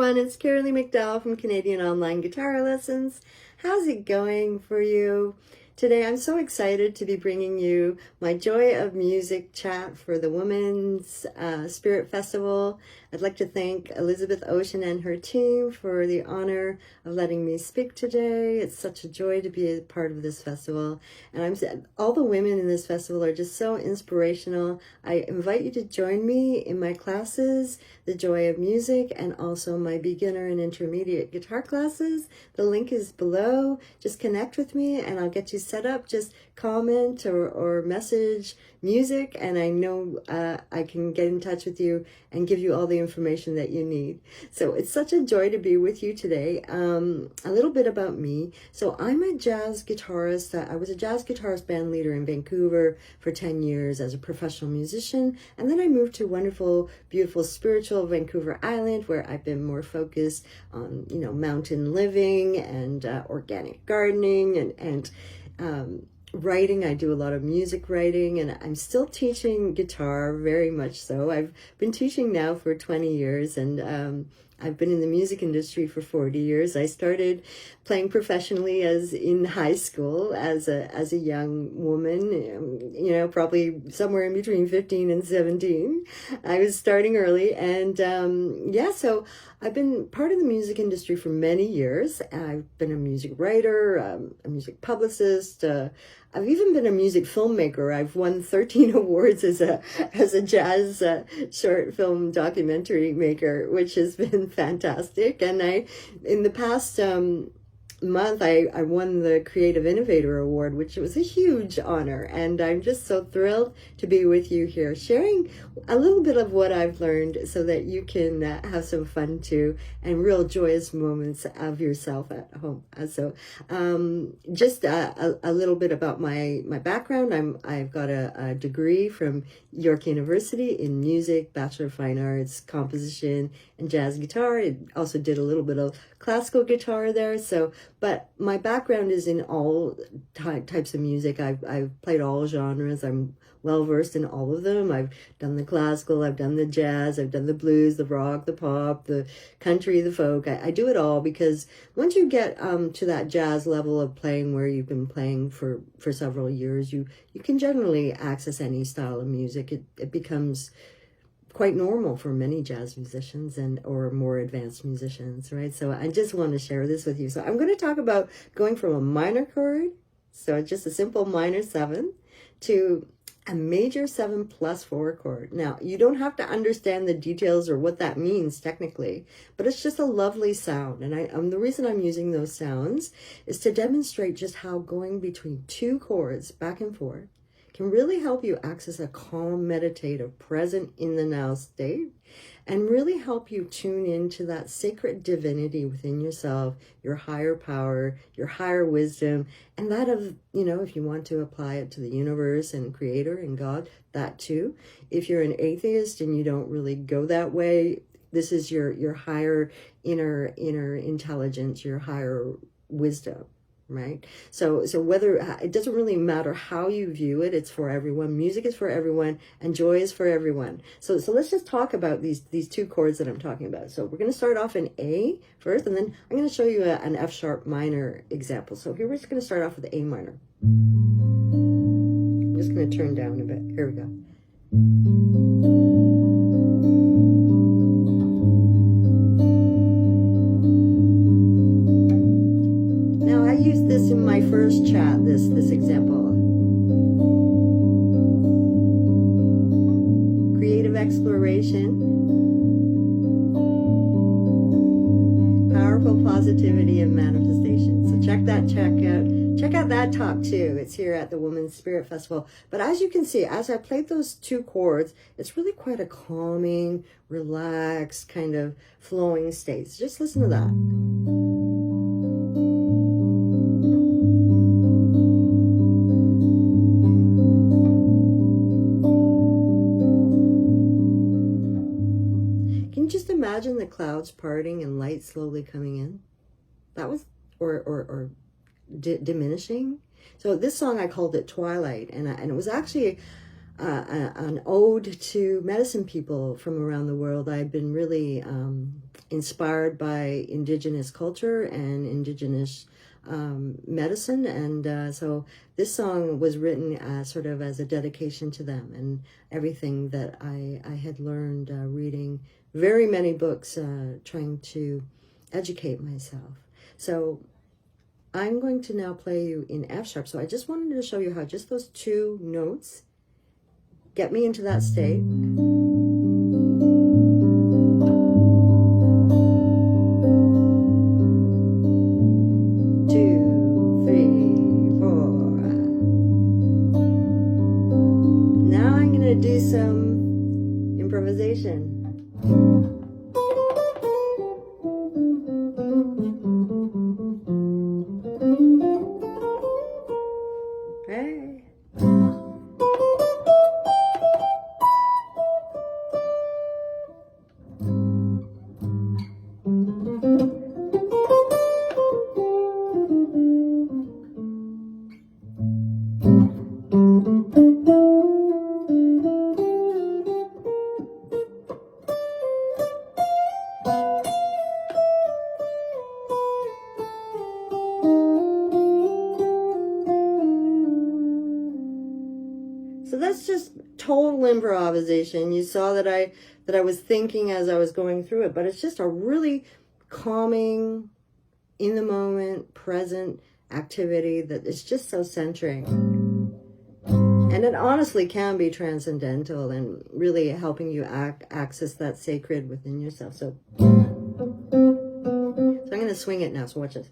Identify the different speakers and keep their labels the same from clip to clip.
Speaker 1: everyone, it's Kerilie McDowall from Canadian Online Guitar Lessons. How's it going for you? Today I'm so excited to be bringing you my Joy of Music chat for the Women's Spirit Festival. I'd like to thank Elizabeth Ocean and her team for the honor of letting me speak today. It's such a joy to be a part of this festival. And all the women in this festival are just so inspirational. I invite you to join me in my classes, The Joy of Music, and also my beginner and intermediate guitar classes. The link is below. Just connect with me and I'll get you set up. Just comment or message music, and I know I can get in touch with you and give you all the information that you need. So it's such a joy to be with you today. A little bit about me. So I'm a jazz guitarist. I was a jazz guitarist band leader in Vancouver for 10 years as a professional musician, and then I moved to wonderful, beautiful, spiritual Vancouver Island, where I've been more focused on, mountain living and organic gardening and writing. I do a lot of music writing, and I'm still teaching guitar, very much so. I've been teaching now for 20 years, and I've been in the music industry for 40 years. I started playing professionally as in high school as a young woman, probably somewhere in between 15 and 17. I was starting early, and so I've been part of the music industry for many years. I've been a music writer, a music publicist. I've even been a music filmmaker. I've won 13 awards as a jazz short film documentary maker, which has been fantastic. And in the past month, I won the Creative Innovator Award, which was a huge honor. And I'm just so thrilled to be with you here, sharing a little bit of what I've learned so that you can have some fun too, and real joyous moments of yourself at home. So just a little bit about my background. I've got a degree from York University in music, Bachelor of Fine Arts, composition, and jazz guitar. I also did a little bit of classical guitar there. But my background is in all types of music. I've played all genres. I'm well versed in all of them. I've done the classical, I've done the jazz, I've done the blues, the rock, the pop, the country, the folk. I do it all because once you get to that jazz level of playing where you've been playing for several years, you can generally access any style of music. It becomes quite normal for many jazz musicians or more advanced musicians, right? So I just want to share this with you. So I'm going to talk about going from a minor chord, so just a simple minor 7, to a major 7+4 chord. Now, you don't have to understand the details or what that means technically, but it's just a lovely sound. And the reason I'm using those sounds is to demonstrate just how going between two chords back and forth can really help you access a calm, meditative, present in the now state, and really help you tune into that sacred divinity within yourself, your higher power, your higher wisdom, and that of, if you want to apply it to the universe and creator and God, that too. If you're an atheist and you don't really go that way, this is your higher inner intelligence, your higher wisdom. Right? So whether, it doesn't really matter how you view it, it's for everyone. Music is for everyone, and joy is for everyone. So let's just talk about these two chords that I'm talking about. So we're going to start off in A first, and then I'm going to show you an F sharp minor example. So here we're just going to start off with A minor. I'm just going to turn down a bit. Here we go. This in my first chat, this example. Creative exploration, powerful positivity and manifestation. So check out that talk too. It's here at the Women's Spirit Festival. But as you can see, as I played those two chords, it's really quite a calming, relaxed, kind of flowing state. So just listen to that. Just imagine the clouds parting and light slowly coming in. That was, or diminishing. So this song, I called it Twilight, and it was actually an ode to medicine people from around the world. I've been really inspired by indigenous culture and indigenous medicine, and so this song was written sort of as a dedication to them and everything that I had learned reading very many books, trying to educate myself. So I'm going to now play you in F sharp. So I just wanted to show you how just those two notes get me into that state. 2, 3, 4. Now I'm going to do some improvisation. Hey. So that's just total improvisation. You saw that I was thinking as I was going through it, but it's just a really calming, in the moment, present activity that is just so centering. And it honestly can be transcendental and really helping you access that sacred within yourself. So I'm going to swing it now, so watch this.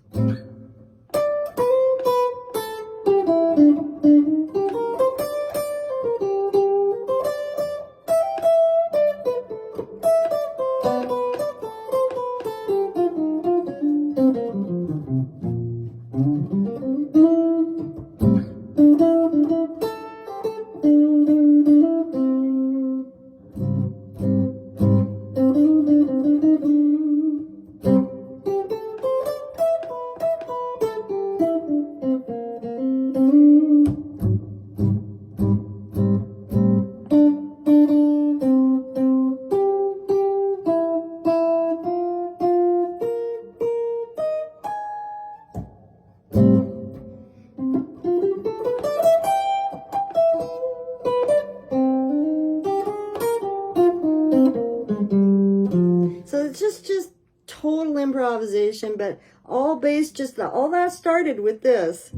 Speaker 1: So it's just total improvisation, but all based all that started with this.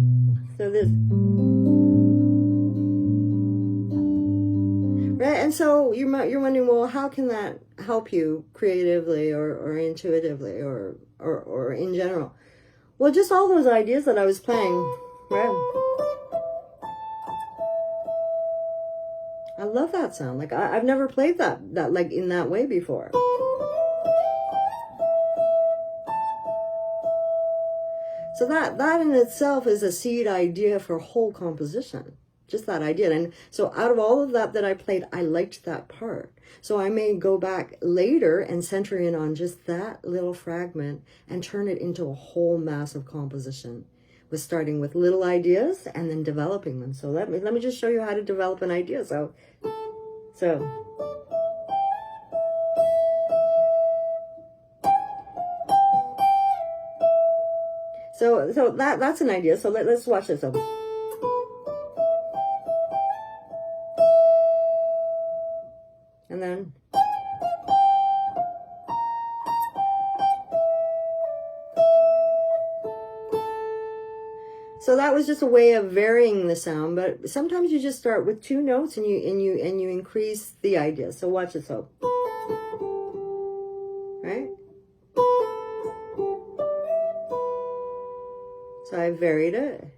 Speaker 1: So this. Right, and so you're wondering, well, how can that help you creatively or intuitively or in general? Well, just all those ideas that I was playing, right? I love that sound. Like I've never played that like in that way before. So that in itself is a seed idea for whole composition. Just that idea. And so out of all of that I played, I liked that part. So I may go back later and center in on just that little fragment and turn it into a whole massive composition, with starting with little ideas and then developing them. So let me just show you how to develop an idea. So that's an idea. So let's watch this. And then so that was just a way of varying the sound, but sometimes you just start with two notes and you increase the idea. So watch this. So right? So I varied it.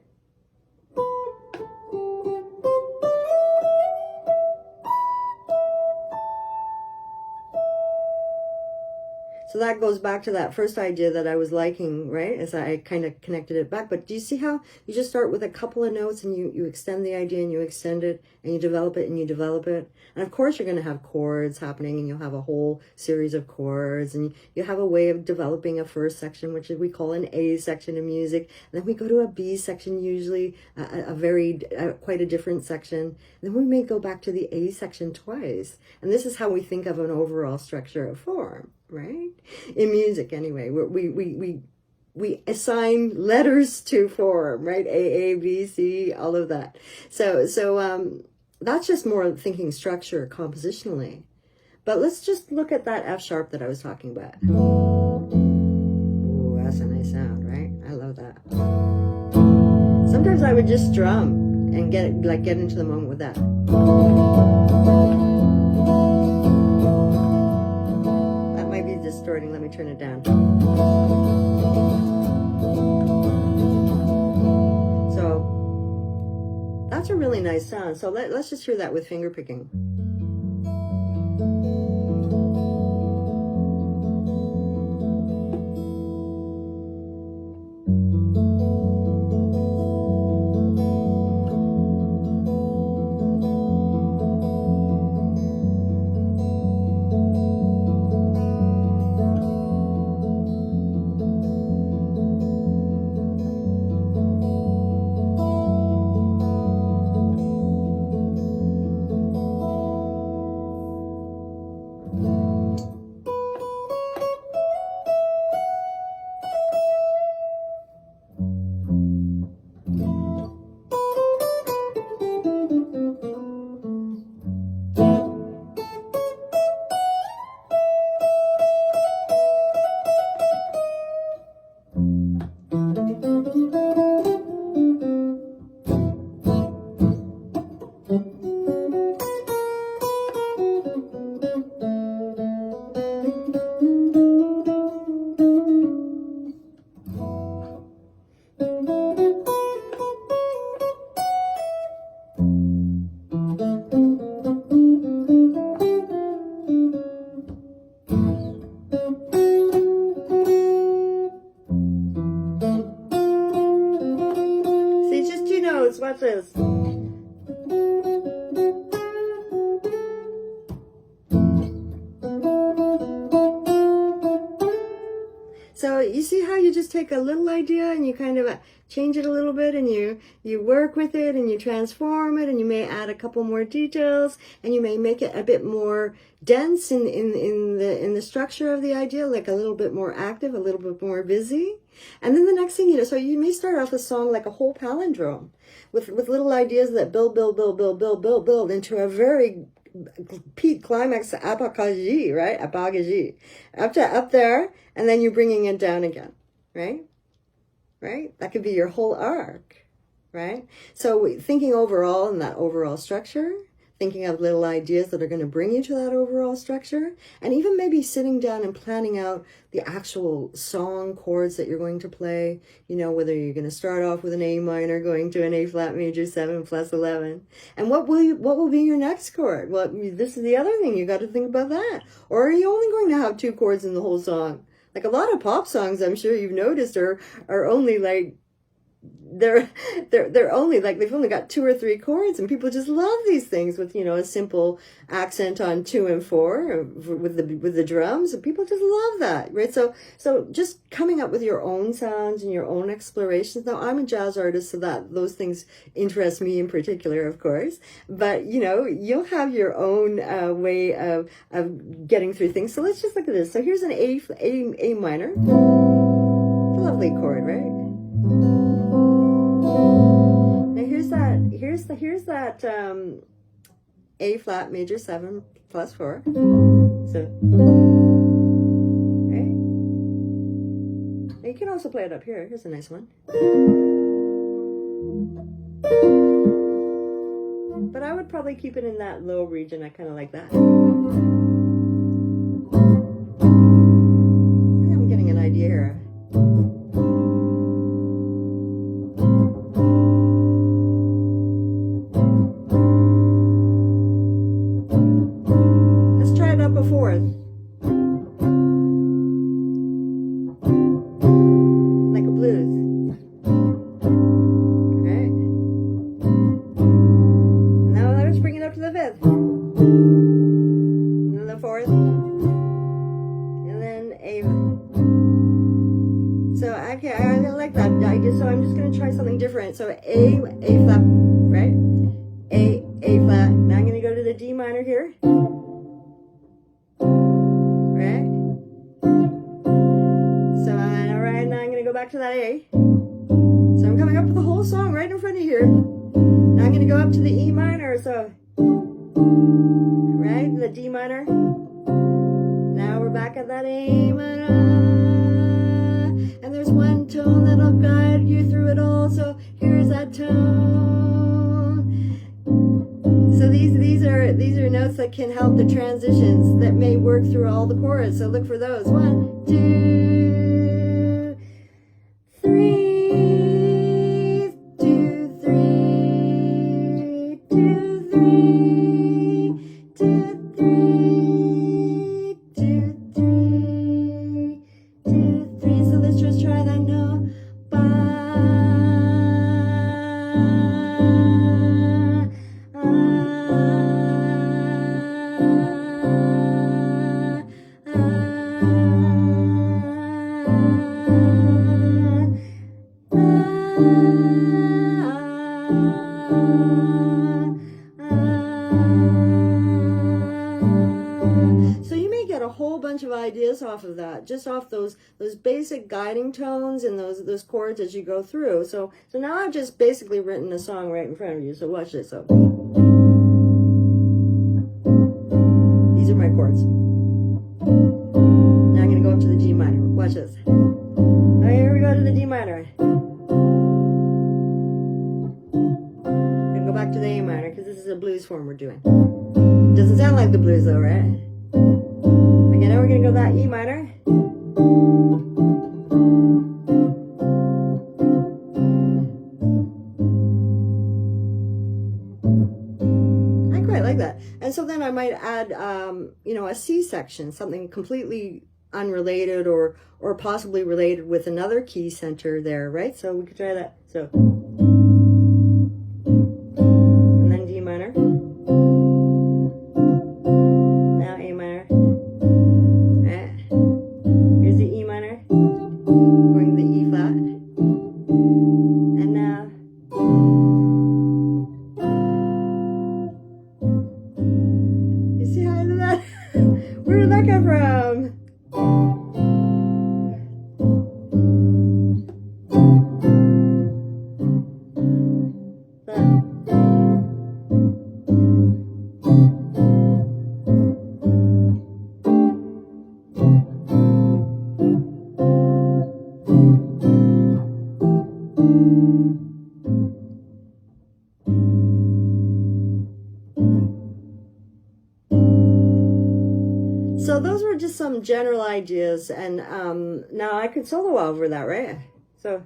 Speaker 1: So that goes back to that first idea that I was liking, right? As I kind of connected it back. But do you see how you just start with a couple of notes and you extend the idea and you extend it and you develop it and you develop it. And of course you're going to have chords happening and you'll have a whole series of chords and you have a way of developing a first section, which we call an A section of music. And then we go to a B section, usually quite a different section. And then we may go back to the A section twice. And this is how we think of an overall structure of form. right? In music, anyway, we assign letters to form, right? A, B, C, all of that. So that's just more thinking structure compositionally. But let's just look at that F sharp that I was talking about. Ooh, that's a nice sound, right? I love that. Sometimes I would just strum and get into the moment with that. That might be distorting. Let me turn it down. So that's a really nice sound. So let's just hear that with finger picking. Watch this. So you see how you just take a little idea and you kind of change it a little bit, and you work with it and you transform it, and you may add a couple more details, and you may make it a bit more dense in the structure of the idea, like a little bit more active, a little bit more busy. And then the next thing you know, so you may start off a song like a whole palindrome with little ideas that build into a very peak climax apogee, right? Apogee. Up there, and then you're bringing it down again, right? Right? That could be your whole arc, right? So thinking overall in that overall structure, thinking of little ideas that are going to bring you to that overall structure, and even maybe sitting down and planning out the actual song chords that you're going to play, you know, whether you're going to start off with an A minor going to an A flat major 7 plus 11. And what will be your next chord? Well, this is the other thing, you got to think about that. Or are you only going to have 2 chords in the whole song? Like a lot of pop songs, I'm sure you've noticed, are only like, they're only like, they've only got 2 or 3 chords, and people just love these things with, you know, a simple accent on 2 and 4 with the drums, and people just love that, right? So just coming up with your own sounds and your own explorations. Now, I'm a jazz artist, so that those things interest me in particular, of course, but you know, you'll have your own way of getting through things. So let's just look at this. So here's an A minor, lovely chord, right? Now here's that A flat major 7 plus 4. So, right? Now you can also play it up here. Here's a nice one. But I would probably keep it in that low region. I kind of like that. I'm getting an idea here. So A flat, right? A flat. Now I'm going to go to the D minor here, right? back to that A. So I'm coming up with the whole song right in front of you here. Now I'm going to go up to the E minor, so, right, the D minor. Now we're back at that A minor. And there's one tone that'll guide you through it all, so here's that tone. So these are notes that can help the transitions that may work through all the chords. So look for those. 1, 2, 3, 2, 3, 2, 3, 2, 3, 2, 3, 2, 3. So let's just try that note. So you may get a whole bunch of ideas off of that, just off those basic guiding tones and those chords as you go through. So now I've just basically written a song right in front of you. So watch this. So these are my chords. Now I'm going to go up to the G minor. Watch this. All right, here we go to the D minor. I'm going to go back to the A minor because this is a blues form we're doing. Doesn't sound like the blues though, right? Okay, now we're going to go that E minor. I quite like that. And so then I might add, you know, a C section, something completely unrelated or possibly related with another key center there, right? So we could try that. So, and then D minor. Now A minor. Here's the E minor. Going to the E flat. And now. You see how I did that? Where did that come from? So those were just some general ideas, and now I could solo over that, right? So.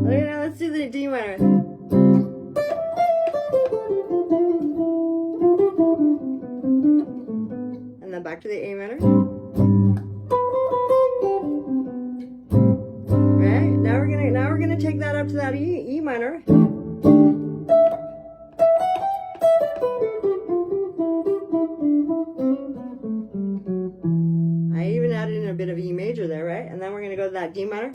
Speaker 1: Okay, now let's do the D minor. And then back to the A minor. Now we're gonna take that up to that E minor. I even added in a bit of E major there, right? And then we're gonna go to that D minor. And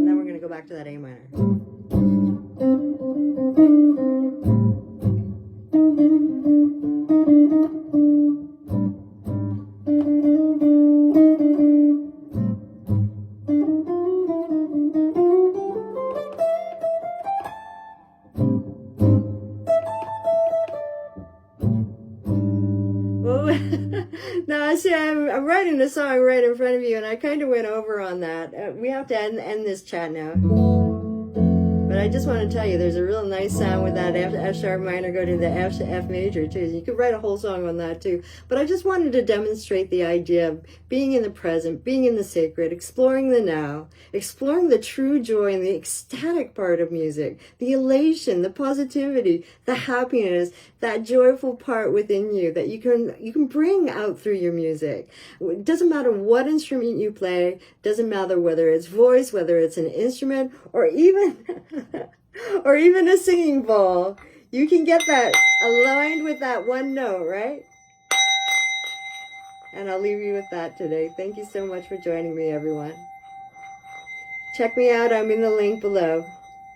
Speaker 1: then we're gonna go back to that A minor. Now, I see I'm writing a song right in front of you, and I kind of went over on that. We have to end this chat now. But I just want to tell you, there's a real nice sound with that F sharp minor go to the F to F major, too. You could write a whole song on that, too. But I just wanted to demonstrate the idea of being in the present, being in the sacred, exploring the now, exploring the true joy and the ecstatic part of music, the elation, the positivity, the happiness, that joyful part within you that you can bring out through your music. It doesn't matter what instrument you play, doesn't matter whether it's voice, whether it's an instrument, or even or even a singing bowl. You can get that aligned with that one note, right? And I'll leave you with that today. Thank you so much for joining me, everyone. Check me out. I'm in the link below.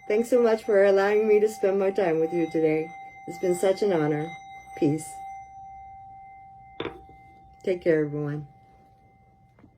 Speaker 1: Thanks so much for allowing me to spend my time with you today. It's been such an honor. Peace. Take care, everyone.